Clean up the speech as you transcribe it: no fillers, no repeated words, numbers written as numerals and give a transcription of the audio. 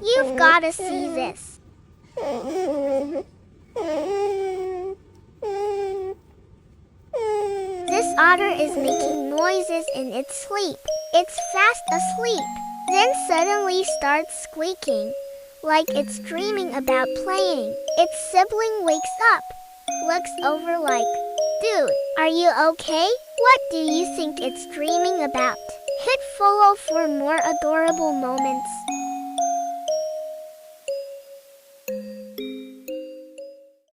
You've gotta see this. This otter is making noises in its sleep. It's fast asleep. Then suddenly starts squeaking, like it's dreaming about playing. Its sibling wakes up, looks over like, "Dude, are you okay? What do you think it's dreaming about?" Hit follow for more adorable moments.